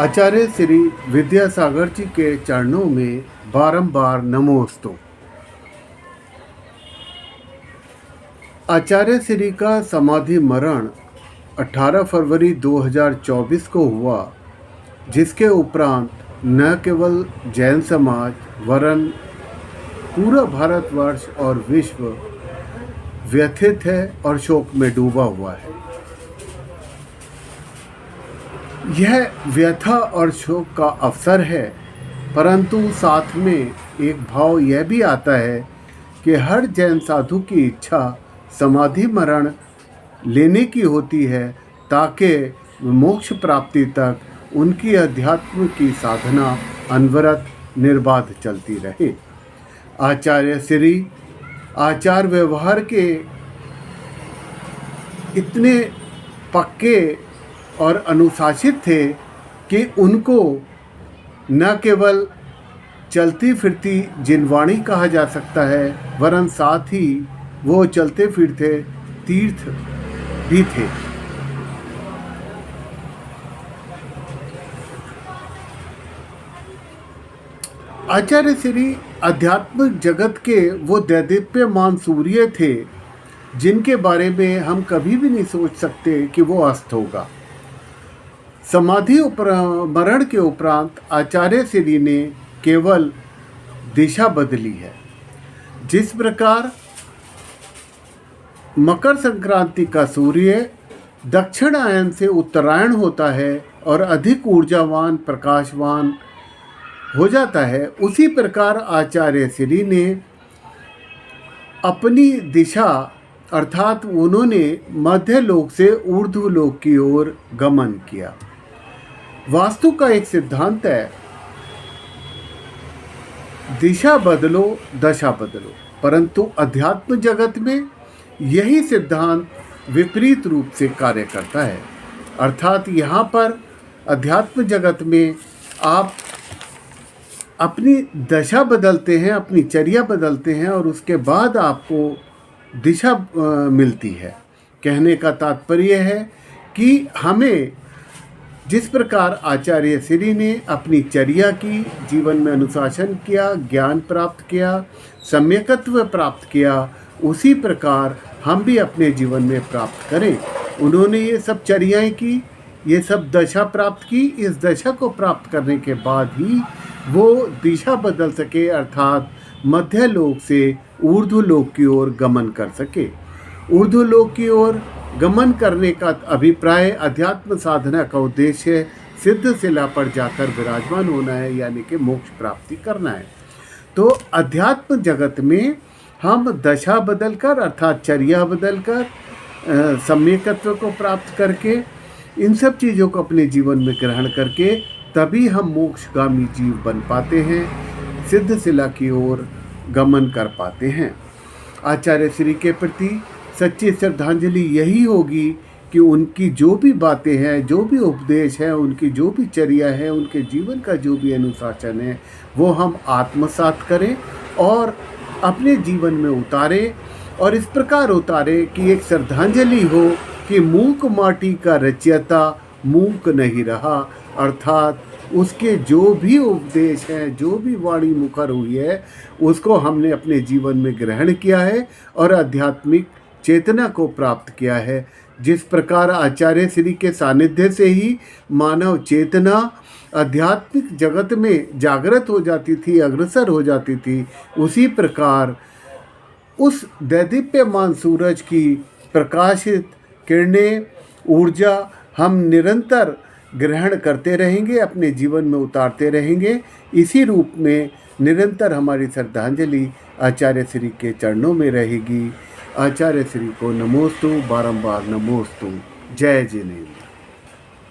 आचार्य श्री विद्यासागर जी के चरणों में बारंबार नमोस्तु। आचार्य श्री का समाधि मरण 18 फरवरी 2024 को हुआ, जिसके उपरांत न केवल जैन समाज वरन पूरा भारतवर्ष और विश्व व्यथित है और शोक में डूबा हुआ है। यह व्यथा और शोक का अवसर है, परंतु साथ में एक भाव यह भी आता है कि हर जैन साधु की इच्छा समाधि मरण लेने की होती है, ताकि मोक्ष प्राप्ति तक उनकी अध्यात्म की साधना अनवरत निर्बाध चलती रहे। आचार्य श्री आचार व्यवहार के इतने पक्के और अनुशासित थे कि उनको न केवल चलती फिरती जिनवाणी कहा जा सकता है, वरन साथ ही वो चलते फिरते तीर्थ भी थे। आचार्य श्री आध्यात्मिक जगत के वो दैदीप्यमान सूर्य थे, जिनके बारे में हम कभी भी नहीं सोच सकते कि वो अस्त होगा। समाधि मरण के उपरांत आचार्य श्री ने केवल दिशा बदली है। जिस प्रकार मकर संक्रांति का सूर्य दक्षिणायन से उत्तरायण होता है और अधिक ऊर्जावान प्रकाशवान हो जाता है, उसी प्रकार आचार्य श्री ने अपनी दिशा अर्थात उन्होंने मध्य लोक से ऊर्ध्व लोक की ओर गमन किया। वास्तु का एक सिद्धांत है, दिशा बदलो दशा बदलो, परंतु अध्यात्म जगत में यही सिद्धांत विपरीत रूप से कार्य करता है। अर्थात यहाँ पर अध्यात्म जगत में आप अपनी दशा बदलते हैं, अपनी चर्या बदलते हैं और उसके बाद आपको दिशा मिलती है। कहने का तात्पर्य है कि हमें जिस प्रकार आचार्य श्री ने अपनी चर्या की, जीवन में अनुशासन किया, ज्ञान प्राप्त किया, सम्यकत्व प्राप्त किया, उसी प्रकार हम भी अपने जीवन में प्राप्त करें। उन्होंने ये सब चर्याएं की, ये सब दशा प्राप्त की। इस दशा को प्राप्त करने के बाद ही वो दिशा बदल सके, अर्थात मध्य लोक से ऊर्ध्व लोक की ओर गमन कर सके। ऊर्ध्व लोक की ओर गमन करने का अभिप्राय अध्यात्म साधना का उद्देश्य सिद्ध शिला पर जाकर विराजमान होना है, यानी कि मोक्ष प्राप्ति करना है। तो अध्यात्म जगत में हम दशा बदलकर अर्थात चर्या बदलकर सम्यकत्व को प्राप्त करके इन सब चीज़ों को अपने जीवन में ग्रहण करके तभी हम मोक्षगामी जीव बन पाते हैं, सिद्ध शिला की ओर गमन कर पाते हैं। आचार्य श्री के प्रति सच्ची श्रद्धांजलि यही होगी कि उनकी जो भी बातें हैं, जो भी उपदेश है, उनकी जो भी चर्या है, उनके जीवन का जो भी अनुशासन है, वो हम आत्मसात करें और अपने जीवन में उतारें। और इस प्रकार उतारें कि एक श्रद्धांजलि हो कि मूक माटी का रचयिता मूक नहीं रहा, अर्थात उसके जो भी उपदेश हैं, जो भी वाणी मुखर हुई है, उसको हमने अपने जीवन में ग्रहण किया है और आध्यात्मिक चेतना को प्राप्त किया है। जिस प्रकार आचार्य श्री के सानिध्य से ही मानव चेतना आध्यात्मिक जगत में जागृत हो जाती थी, अग्रसर हो जाती थी, उसी प्रकार उस दैदीप्यमान सूरज की प्रकाशित किरणें, ऊर्जा हम निरंतर ग्रहण करते रहेंगे, अपने जीवन में उतारते रहेंगे। इसी रूप में निरंतर हमारी श्रद्धांजलि आचार्य श्री के चरणों में रहेगी। आचार्य श्री को नमोस्तु, बारंबार नमोस्तु। जय जिनेन्द्र।